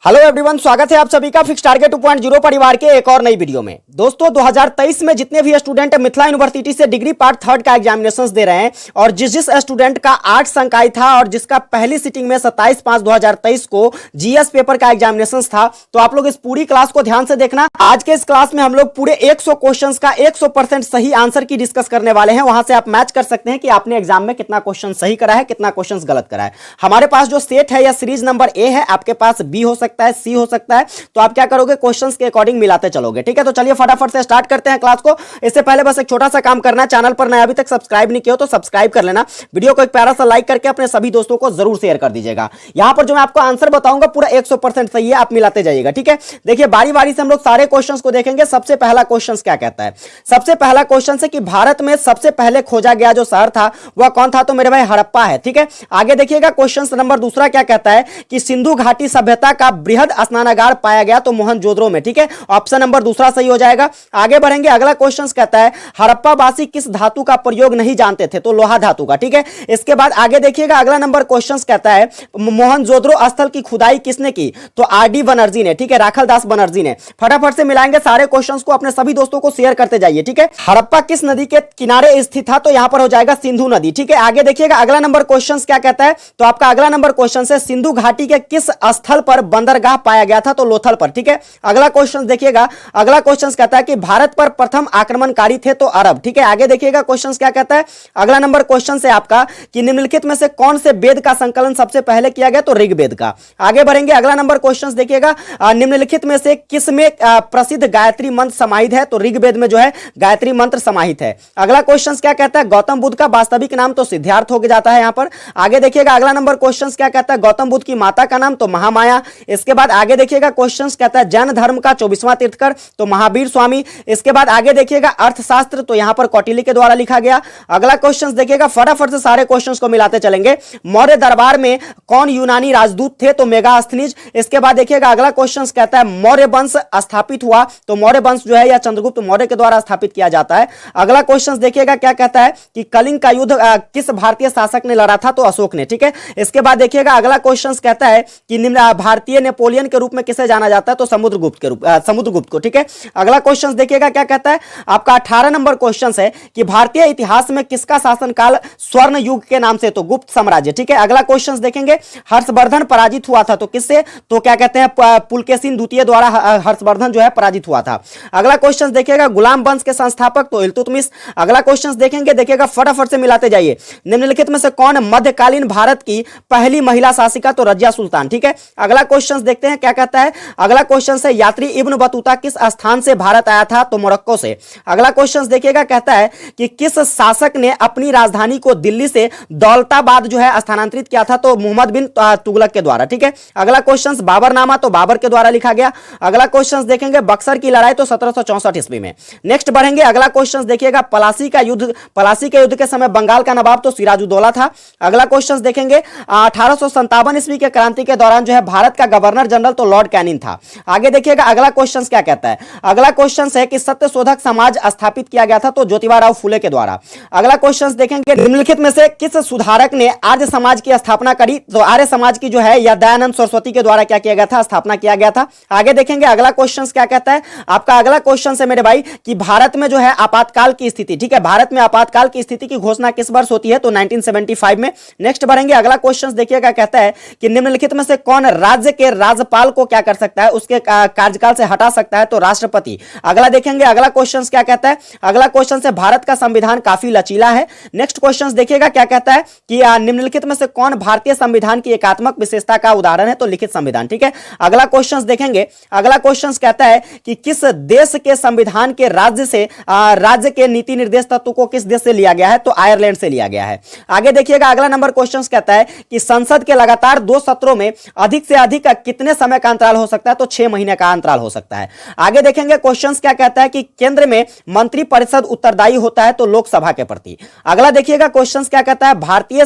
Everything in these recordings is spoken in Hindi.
हेलो एवरीवन, स्वागत है आप सभी का फिक्स टारगेट 2.0 परिवार के एक और नई वीडियो में। दोस्तों 2023 में जितने भी स्टूडेंट मिथिला यूनिवर्सिटी से डिग्री पार्ट थर्ड का एग्जामिनेशंस दे रहे हैं और जिस स्टूडेंट का 8 अंक आई था और जिसका पहली सिटिंग में 27/5/2023 को जीएस पेपर का एग्जामिनेशंस था, तो आप लोग इस पूरी क्लास को ध्यान से देखना। आज के इस क्लास में हम लोग पूरे 100 क्वेश्चन का 100% सही आंसर की डिस्कस करने वाले हैं। वहां से आप मैच कर सकते हैं कि आपने एग्जाम में कितना क्वेश्चन सही करा है, कितना क्वेश्चन गलत करा है। हमारे पास जो सेट है या सीरीज नंबर ए है, आपके पास बी हो सकता है, सी हो सकता है, तो आप क्या करोगे, क्वेश्चंस के अकॉर्डिंग मिलाते चलोगे। ठीक है, तो चलिए फटाफट से स्टार्ट करते हैं क्लास को। इससे पहले बस एक छोटा सा काम करना है, चैनल पर नया अभी तक सब्सक्राइब नहीं किया हो तो सब्सक्राइब कर लेना, वीडियो को एक प्यारा सा लाइक करके अपने सभी दोस्तों को जरूर शेयर कर दीजिएगा। यहां पर जो मैं आपको आंसर बताऊंगा पूरा 100% सही है, आप मिलाते जाइएगा। ठीक है, देखिए बारी बारी से हम लोग सारे क्वेश्चंस को देखेंगे। सबसे पहला क्वेश्चन क्या कहता है, सबसे पहला क्वेश्चन है कि भारत में सबसे पहले खोजा गया जो शहर था वह कौन था, तो मेरे भाई हड़प्पा है। ठीक है, आगे देखिएगा क्वेश्चन नंबर दूसरा क्या कहता है कि सिंधु घाटी सभ्यता का बृहद स्नानागार पाया गया तो मोहनजोदड़ो में। ठीक है, ऑप्शन नंबर दूसरा सही हो जाएगा। आगे बढ़ेंगे, अगला क्वेश्चन कहता है हड़प्पा वासी किस धातु का प्रयोग नहीं जानते थे, तो लोहा धातु का। ठीक है, इसके बाद आगे देखिएगा अगला नंबर क्वेश्चन कहता है मोहनजोदड़ो स्थल की खुदाई किसने की, तो आरडी बनर्जी ने। ठीक है, राखल दास बनर्जी ने। फटाफट से मिलाएंगे सारे क्वेश्चंस को, अपने सभी दोस्तों को शेयर करते जाइए। ठीक है, हड़प्पा किस नदी के किनारे स्थित था, तो यहां पर हो जाएगा सिंधु नदी। ठीक है, आगे देखिएगा अगला नंबर क्वेश्चन क्या कहता है, तो आपका अगला नंबर क्वेश्चन है सिंधु घाटी के किस स्थल पर बंदरगाह पाया गया था, तो लोथल पर। ठीक है, अगला क्वेश्चन देखिएगा, अगला क्वेश्चन कहता है कि भारत पर प्रथम आक्रमणकारी थे तो अरब। ठीक है, आगे देखिएगा क्वेश्चन क्या कहता है, अगला नंबर क्वेश्चन है आपका कि निम्नलिखित में से कौन से वेद का संकलन सबसे पहले किया गया, तो ऋग्वेद का। आगे बढ़ेंगे, अगला नंबर क्वेश्चन देखिएगा निम्नलिखित में से किस में प्रसिद्ध गायत्री मंत्र समाहित है, तो ऋग्वेद में जो है गायत्री मंत्र समाहित है। अगला क्वेश्चन क्या कहता है गौतम बुद्ध का वास्तविक नाम, तो सिद्धार्थ हो जाता है यहां पर। आगे देखिएगा अगला नंबर क्वेश्चन क्या कहता है गौतम बुद्ध की माता का नाम, तो महामाया। इसके बाद आगे देखिएगा क्वेश्चन कहता है जैन धर्म का 24वां तीर्थकर, तो महावीर स्वामी। इसके बाद आगे देखिएगा अर्थशास्त्र, तो यहां पर कौटिल्य के द्वारा लिखा गया। अगला क्वेश्चन देखिएगा, फटाफट से सारे क्वेश्चंस को मिलाते चलेंगे, मौर्य दरबार में कौन यूनानी राजदूत थे, तो मेगास्थनीज। इसके बाद देखिएगा अगला क्वेश्चन कहता है मौर्य वंश स्थापित हुआ, तो मौर्य वंश जो है या चंद्रगुप्त मौर्य के द्वारा स्थापित किया जाता है। अगला क्वेश्चन देखिएगा क्या कहता है कि कलिंग का युद्ध किस भारतीय शासक ने लड़ा था, तो अशोक ने। ठीक है, इसके बाद देखिएगा अगला क्वेश्चन कहता है कि निम्न भारतीय नेपोलियन के रूप में किसे जाना जाता है, तो समुद्रगुप्त के रूप समुद्रगुप्त को। ठीक है, अगला क्वेश्चन देखिएगा क्या कहता है, आपका 18 नंबर क्वेश्चन है कि भारतीय इतिहास में किसका शासनकाल स्वर्ण युग के नाम से, तो गुप्त साम्राज्य। ठीक है, अगला क्वेश्चन देखेंगे हर्षवर्धन पराजित हुआ था, तो किससे, तो क्या कहते हैं पुलकेशिन द्वितीय द्वारा हर्षवर्धन जो है पराजित हुआ था। अगला क्वेश्चन देखिएगा गुलाम वंश के संस्थापक, तो इल्तुतमिश। अगला क्वेश्चन देखेंगे, देखिएगा फटाफट से मिलाते जाइए, निम्नलिखित में से कौन मध्यकालीन भारत की पहली महिला शासिका, तो रजिया सुल्तान। ठीक है, अगला क्वेश्चन देखते हैं क्या कहता है, अगला क्वेश्चन है यात्री इब्न बतूता किस स्थान से भारत आया था, तो मोरक्को से। अगला क्वेश्चन देखिएगा कहता है कि किस शासक ने अपनी राजधानी को दिल्ली से दौलताबाद जो है स्थानांतरित किया था, तो मोहम्मद बिन तुगलक के द्वारा। ठीक है, अगला क्वेश्चन बाबरनामा, तो बाबर के द्वारा लिखा गया। अगला क्वेश्चन देखेंगे बक्सर की लड़ाई, तो 1764 ईस्वी में। नेक्स्ट बढ़ेंगे, अगला क्वेश्चन देखिएगा प्लासी के युद्ध के समय बंगाल का नवाब तो सिराजुद्दौला था। अगला क्वेश्चन देखेंगे 1857 ईस्वी के क्रांति के दौरान जो है भारत का गवर्नर जनरल तो लॉर्ड कैनिंग था। आगे देखिएगा अगला क्वेश्चन क्या कहता है, अगला क्वेश्चन है कि सत्यशोधक समाज स्थापित किया गया था, तो ज्योतिबा फुले के द्वारा। अगला क्वेश्चन देखेंगे निम्नलिखित में से किस सुधारक ने आर्य समाज की स्थापना करी, तो आर्य समाज की जो है या दयानंद सरस्वती के द्वारा क्या किया गया था, स्थापना किया गया था। आगे देखेंगे अगला क्वेश्चन क्या कहता है, आपका अगला क्वेश्चन है मेरे भाई कि भारत में जो है आपातकाल की स्थिति, ठीक है, भारत में आपातकाल की स्थिति की घोषणा किस वर्ष होती है, तो 1975 में। नेक्स्ट बढ़ेंगे, अगला क्वेश्चन देखिएगा कहता है कि निम्नलिखित में से कौन राज्य के राज्यपाल को क्या कर सकता है, उसके कार्यकाल से हटा सकता है, तो राष्ट्रपति। अगला देखेंगे अगला क्वेश्चन क्या कहता है, अगला क्वेश्चन से भारत का संविधान काफी लचीला है। नेक्स्ट क्वेश्चन देखिएगा क्या कहता है कि निम्नलिखित में से कौन भारतीय संविधान की एकात्मक विशेषता का उदाहरण है, तो लिखित संविधान। ठीक है, अगला क्वेश्चन देखेंगे, अगला क्वेश्चन कहता है कि किस देश के संविधान के राज्य के नीति निर्देश तत्व को किस देश से लिया गया है, तो आयरलैंड से लिया गया है। आगे देखिएगा अगला नंबर क्वेश्चन कहता है कि संसद के लगातार 2 सत्रों में अधिक से अधिक कितने समय का अंतराल हो सकता है, तो 6 महीने का अंतराल हो सकता है। आगे देखेंगे क्वेश्चन क्या कहता है कि केंद्र में मंत्री परिषद उत्तरदायी होता है, तो लोकसभा के प्रति। अगला देखिएगा क्वेश्चन क्या कहता है भारतीय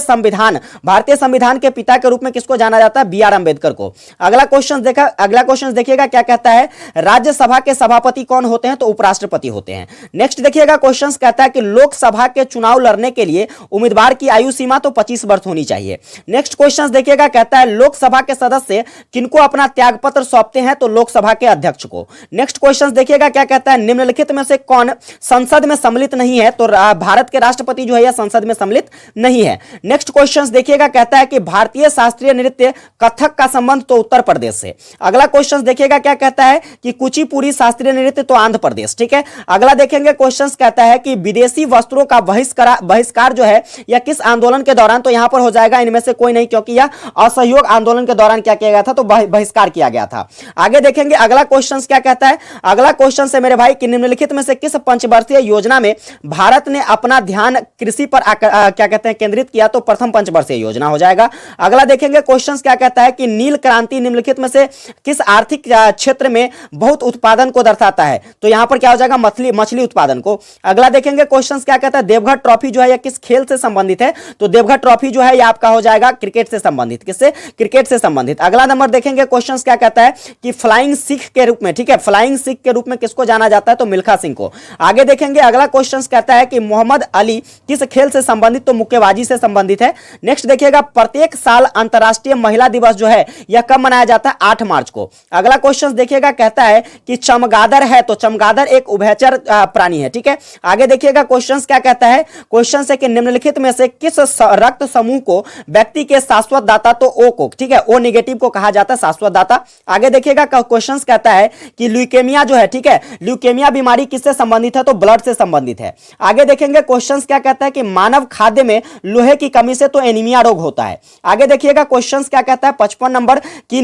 संविधान के पिता के रूप में किसको जाना जाता है, बी.आर. अंबेडकर को। अगला क्वेश्चन देखिएगा क्या कहता है राज्यसभा के सभापति कौन होते हैं, तो उपराष्ट्रपति होते हैं। नेक्स्ट देखिएगा क्वेश्चन कहता है कि लोकसभा के चुनाव लड़ने के लिए उम्मीदवार की आयु सीमा तो 25 वर्ष होनी चाहिए। नेक्स्ट क्वेश्चन देखिएगा कहता है लोकसभा के सदस्य किन किनको अपना त्यागपत्र सौंपते हैं? तो लोकसभा के अध्यक्ष को। नेक्स्ट क्वेश्चन देखिएगा क्या कहता है, निम्नलिखित में से कौन संसद में सम्मिलित नहीं है? तो भारत के राष्ट्रपति जो है यह संसद में सम्मिलित नहीं है। नेक्स्ट क्वेश्चन देखिएगा कहता है कि भारतीय शास्त्रीय नृत्य कथक का संबंध तो उत्तर प्रदेश से। अगला क्वेश्चन देखिएगा क्या कहता है कि कुचिपुड़ी शास्त्रीय नृत्य तो आंध्र प्रदेश। ठीक है, अगला देखेंगे क्वेश्चन कहता है कि विदेशी वस्त्रों का बहिष्कार जो है यह किस आंदोलन के दौरान? तो यहां पर हो जाएगा इनमें से कोई नहीं, क्योंकि यह असहयोग आंदोलन के दौरान क्या किया गया था? तो बहिष्कार किया गया था। आगे देखेंगे अगला क्वेश्चन क्या कहता है। अगला क्वेश्चन से मेरे भाई कि निम्नलिखित में से किस पंचवर्षीय योजना में भारत ने अपना ध्यान कृषि पर क्या कहते हैं केंद्रित किया? तो प्रथम पंचवर्षीय योजना हो जाएगा। अगला देखेंगे क्वेश्चन क्या कहता है कि नील क्रांति निम्नलिखित में से किस आर्थिक क्षेत्र में बहुत उत्पादन को दर्शाता है? तो यहां पर क्या हो जाएगा? मछली उत्पादन को। अगला देखेंगे क्वेश्चन क्या कहता है, देवघर ट्रॉफी जो है यह किस खेल से संबंधित है? तो देवघर ट्रॉफी जो है यह आपका हो जाएगा क्रिकेट से संबंधित। किससे? क्रिकेट से संबंधित। अगला नंबर देखेंगे क्वेश्चन क्या कहता है कि फ्लाइंग सिख के रूप में, ठीक है, फ्लाइंग सिख के रूप में किसको जाना जाता है? तो मिल्खा सिंह को। आगे देखेंगे अगला क्वेश्चन कहता है कि मोहम्मद अली किस खेल से संबंधित? तो मुक्केबाजी से संबंधित है। नेक्स्ट देखिएगा प्रत्येक साल अंतरराष्ट्रीय महिला दिवस जो है यह कब मनाया जाता है? 8 मार्च को। अगला क्वेश्चन देखिएगा कहता है कि चमगादड़ है, तो चमगादड़ एक उभयचर प्राणी है। ठीक है, आगे देखिएगा क्वेश्चन क्या कहता है। क्वेश्चन है कि निम्नलिखित में से किस रक्त समूह को व्यक्ति के शाश्वत दाता? तो ओ को, ठीक है, ओ नेगेटिव को कहा जाता है शाश्वत दाता। आगे देखिएगा क्वेश्चन कहता है कि ल्यूकेमिया जो है, ठीक है, ल्यूकेमिया बीमारी किससे संबंधित है? तो ब्लड से संबंधित है। आगे देखेंगे क्वेश्चन क्या कहता है कि मानव खाद्य में लोहे की कमी से तो एनीमिया रोग होता है। आगे देखिएगा क्वेश्चन क्या कहता है 55 नंबर कि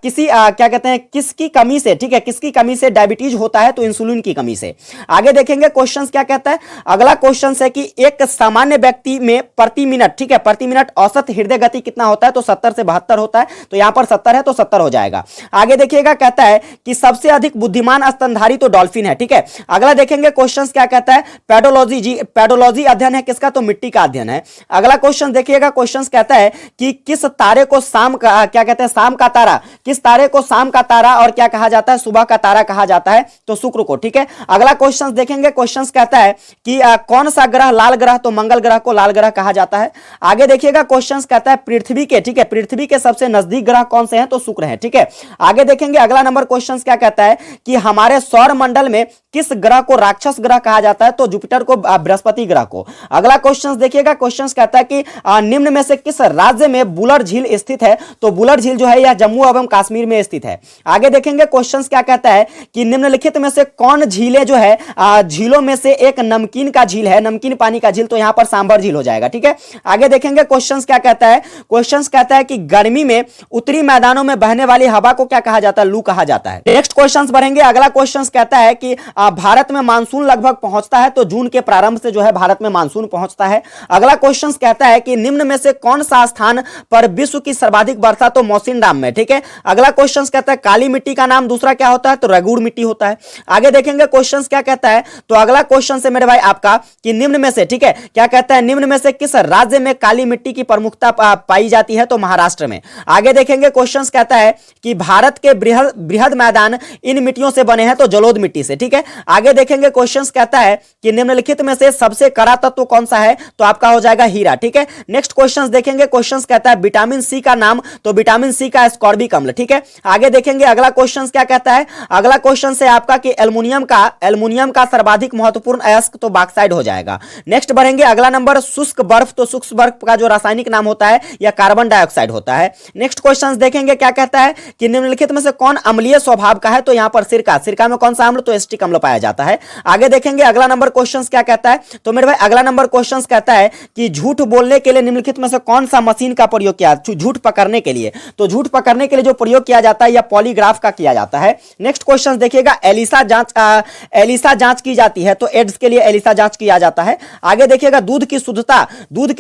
किसी क्या कहते हैं किसकी कमी से, ठीक है, किसकी कमी से डायबिटीज होता है? तो इंसुलिन की कमी से। आगे देखेंगे क्वेश्चन क्या कहता है। अगला क्वेश्चन है कि एक सामान्य व्यक्ति में प्रति मिनट, ठीक है, प्रति मिनट औसत हृदय गति कितना होता है? तो 70 से 72 होता है। तो यहां पर 70 है तो 70 हो जाएगा। आगे देखिएगा कहता है कि सबसे अधिक बुद्धिमान स्तनधारी तो डॉल्फिन है। ठीक है, अगला देखेंगे क्वेश्चन क्या कहता है, पेडोलॉजी जी, पेडोलॉजी अध्ययन है किसका? तो मिट्टी का अध्ययन है। अगला क्वेश्चन देखिएगा क्वेश्चन कहता है कि किस तारे को शाम का क्या कहते हैं? शाम का तारा। किस तारे को शाम का तारा और क्या कहा जाता है? सुबह का तारा कहा जाता है। तो शुक्र को। ठीक है, अगला क्वेश्चन देखेंगे क्वेश्चन कहता है कि कौन सा ग्रह लाल ग्रह? तो मंगल ग्रह को लाल ग्रह कहा जाता है। आगे देखिएगा क्वेश्चन कहता है पृथ्वी के, ठीक है, पृथ्वी के सबसे नजदीक ग्रह कौन से हैं? तो शुक्र है। ठीक है, आगे देखेंगे अगला नंबर क्वेश्चन क्या कहता है कि हमारे सौर मंडल में किस ग्रह को राक्षस ग्रह कहा जाता है? तो जुपिटर को, बृहस्पति ग्रह को। अगला क्वेश्चन देखिएगा क्वेश्चन कहता है कि निम्न में से किस राज्य में बुलर झील स्थित है? तो बुलर झील जो है यह जम्मू एवं कश्मीर में स्थित है। आगे देखेंगे क्वेश्चन क्या कहता है कि निम्नलिखित में से कौन झीलें जो है झीलों में से एक नमकीन का झील है, नमकीन पानी का झील? तो यहां पर सांभर झील हो जाएगा। ठीक है, आगे देखेंगे क्वेश्चन क्या कहता है। क्वेश्चन कहता है कि गर्मी में उत्तरी मैदानों में बहने वाली हवा को क्या कहा जाता है? लू कहा जाता है। नेक्स्ट क्वेश्चन बढ़ेंगे। अगला क्वेश्चन कहता है कि भारत में मानसून लगभग पहुंचता है, तो जून के प्रारंभ से जो है भारत में मानसून पहुंचता है। अगला क्वेश्चन कहता है कि निम्न में से कौन सा स्थान पर विश्व की सर्वाधिक वर्षा? तो मौसिनराम में। ठीक है, अगला क्वेश्चन कहता है काली मिट्टी का नाम दूसरा क्या होता है? तो रेगुड़ मिट्टी होता है। आगे देखेंगे क्वेश्चन क्या कहता है। तो अगला क्वेश्चन से मेरे भाई आपका कि निम्न में से, ठीक है, क्या कहता है, निम्न में से किस राज्य में काली मिट्टी की प्रमुखता पाई जाती है? तो महाराष्ट्र में। आगे देखेंगे क्वेश्चन कहता है कि भारत के बृहद मैदान इन मिट्टियों से बने हैं? तो जलोढ़ मिट्टी से। ठीक है, आगे देखेंगे क्वेश्चन कहता है कि निम्नलिखित में से सबसे कड़ा तत्व कौन सा है? तो आपका हो जाएगा हीरा। ठीक है, नेक्स्ट क्वेश्चन देखेंगे क्वेश्चन कहता है विटामिन सी का नाम? तो विटामिन सी का एस्कॉर्बिक अम्ल। ठीक है, आगे देखेंगे अगला क्वेश्चन क्या कहता है। अगला क्वेश्चन से आपका कि एल्युमिनियम का सर्वाधिक महत्वपूर्ण अयस्क? तो बॉक्साइड हो जाएगा। नेक्स्ट बढ़ेंगे अगला नंबर शुष्क बर्फ। तो शुष्क बर्फ का जो रासायनिक नाम होता है यह कार्बन डाइऑक्साइड होता है। नेक्स्ट क्वेश्चन देखेंगे क्या कहता है कि निम्नलिखित में से कौन अम्लीय स्वभाव का है? तो यहां पर सिरका। सिरका में कौन सा अम्ल? तो एसिटिक अम्ल पाया जाता है। आगे देखेंगे अगला नंबर क्वेश्चन क्या कहता है। तो मेरे भाई अगला नंबर क्वेश्चन कहता है कि झूठ बोलने के लिए निम्नलिखित में से कौन सा मशीन का प्रयोग किया? झूठ पकड़ने के लिए। तो झूठ पकड़ने के लिए जो प्रयोग किया जाता है यह पॉलीग्राफ का किया जाता है। नेक्स्ट क्वेश्चन देखिएगा एलिसा जांच की जाती है? तो एड्स के लिए एलिसा जांच किया जाता है। आगे देखिएगा दूध की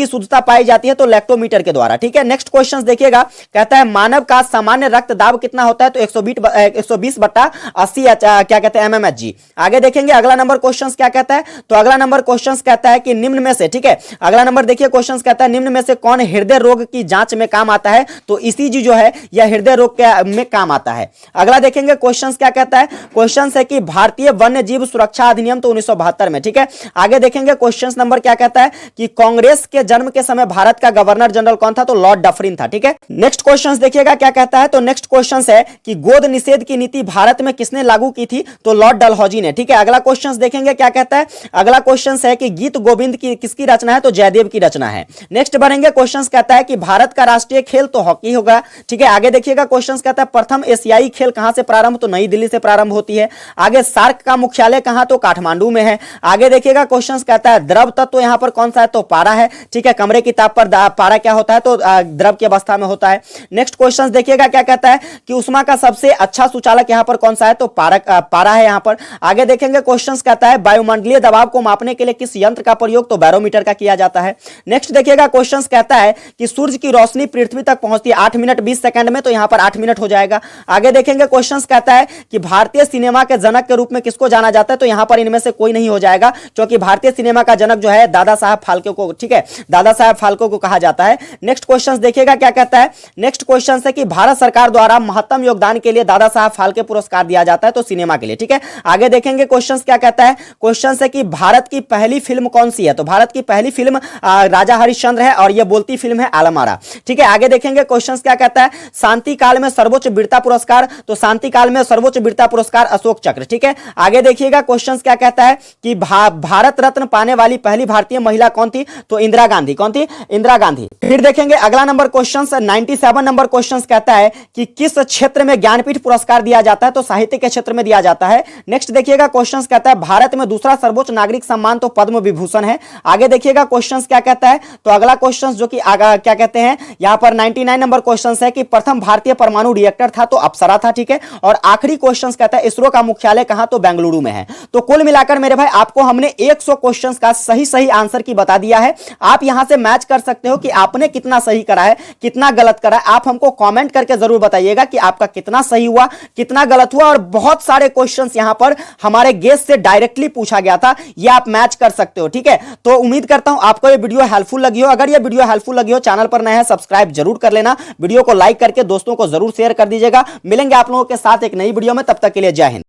शुद्धता पाई जाती है? तो लैक्टोमीटर के द्वारा। ठीक है, नेक्स्ट क्वेश्चन देखिएगा कहता है मानव का सामान्य रक्तदाब कितना होता है? तो 120/80 क्या कहते हैं mmHg। आगे देखेंगे अगला नंबर क्वेश्चन क्या कहता है, तो अगला नंबर क्वेश्चन कहता है कि निम्न में से, ठीक है, अगला नंबर देखिए क्वेश्चन कहता है निम्न में से कौन हृदय रोग की जांच में काम आता है, तो ईसीजी जो है यह हृदय रोग में काम आता है। अगला देखेंगे क्वेश्चन क्या कहता है, क्वेश्चन है कि भारतीय वन्य जीव सुरक्षा अधिनियम तो 1972 में, ठीक है। आगे देखेंगे क्वेश्चन नंबर क्या कहता है कि कांग्रेस के जन्म के समय भारत का गवर्नर जनरल कौन था, तो लॉर्ड डफरिन था, ठीक है। नेक्स्ट क्वेश्चन देखिएगा क्या कहता है, तो नेक्स्ट क्वेश्चन है कि गोद निषेध की नीति भारत में किसने लागू की थी, तो लॉर्ड डलहौजी ने, ठीक है। अगला क्वेश्चन देखेंगे क्या कहता है, अगला क्वेश्चन है कि गीत गोविंद की किसकी रचना है, तो जयदेव की रचना है। नेक्स्ट बढ़ेंगे क्वेश्चन कहता है कि भारत का राष्ट्रीय खेल तो हॉकी होगा, ठीक है। आगे देखिएगा क्वेश्चन कहता है प्रथम एशियाई खेल कहां से प्रारंभ, तो नई दिल्ली से प्रारंभ होती है। आगे सार्क का मुख्यालय कहां, तो काठमांडू में है। आगे देखिएगा क्वेश्चन कहता है द्रव तत्व यहां पर कौन सा है, तो पारा है, ठीक है। कमरे की ताप पर पारा क्या होता है, तो द्रव की अवस्था में होता है। नेक्स्ट क्वेश्चन देखिएगा क्या कहता है कि उष्मा का सबसे अच्छा सुचालक यहां पर कौन सा है, तो पारा है यहां पर। आगे देखेंगे क्वेश्चन कहता है वायुमंडलीय दबाव को मापने के लिए किस यंत्र का प्रयोग, तो बैरोमीटर का किया जाता है। नेक्स्ट देखिएगा क्वेश्चन कहता है कि सूर्य की रोशनी पृथ्वी तक पहुंचती है 8 मिनट 20 सेकंड में, तो यहां पर 8 मिनट हो जाएगा। आगे देखेंगे क्वेश्चन कहता है कि भारतीय सिनेमा के जनक के रूप में किसको जाना जाता है, तो यहां पर इनमें से कोई नहीं हो जाएगा, क्योंकि भारतीय सिनेमा का जनक जो है दादा साहब फाल्के को, ठीक है, दादा साहब फाल्के को कहा जाता है। नेक्स्ट क्वेश्चन देखिएगा क्या कहता है, नेक्स्ट क्वेश्चन है कि भारत सरकार द्वारा महत्तम योगदान के लिए दादा साहब फाल्के पुरस्कार दिया जाता है, तो सिनेमा के लिए, ठीक है। आगे देखेंगे क्वेश्चन क्या कहता है, क्वेश्चन है कि भारत की पहली फिल्म कौन सी है, तो भारत की पहली फिल्म राजा हरिश्चंद्र है और यह बोलती फिल्म है आलमारा, ठीक है। आगे देखेंगे क्वेश्चन क्या कहता है शांति काल में सर्वोच्च वीरता पुरस्कार, तो शांति काल में सर्वोच्च वीरता पुरस्कार अशोक चक्र, ठीक है। आगे देखिएगा क्वेश्चन क्या कहता है कि भारत रत्न पाने वाली पहली भारतीय महिला कौन थी, तो इंदिरा गांधी, कौन थी, इंदिरा गांधी। फिर देखेंगे अगला नंबर क्वेश्चन 97 नंबर क्वेश्चन कहता है कि किस क्षेत्र में ज्ञानपीठ पुरस्कार दिया जाता है, तो साहित्य के क्षेत्र में दिया जाता है। नेक्स्ट देखिएगा क्वेश्चन कहता है भारत में दूसरा सर्वोच्च नागरिक सम्मान तो पद्म विभूषण है। आगे देखिएगा क्वेश्चन क्या कहता है, तो अगला क्वेश्चन जो कि क्या कहते हैं यहां पर 99 नंबर क्वेश्चन है कि प्रथम भारतीय परमाणु रिएक्टर था, तो अप्सरा था, ठीक है। और आखिरी क्वेश्चन कहता है इसरो का मुख्यालय कहां, तो बेंगलुरु में है। तो कुल मिलाकर मेरे भाई आपको हमने 100 क्वेश्चंस का सही आंसर की बता दिया है। आप यहां से मैच कर सकते हो कि आपने कितना सही करा है, कितना गलत करा है। आप हमको कमेंट करके जरूर बताइएगा कि आपका कितना सही हुआ, कितना गलत हुआ। और बहुत सारे क्वेश्चंस यहां पर हमारे गेस्ट से डायरेक्टली पूछा गया था, ये आप मैच कर सकते हो, ठीक है। तो उम्मीद करता हूं आपको ये वीडियो हेल्पफुल लगी हो। अगर ये वीडियो हेल्पफुल लगी हो, चैनल पर नए हैं सब्सक्राइब जरूर कर लेना, वीडियो को लाइक करके दोस्तों को जरूर शेयर कर दीजिएगा। मिलेंगे आप लोगों के साथ एक नई वीडियो में, तब तक के लिए जय हिंद।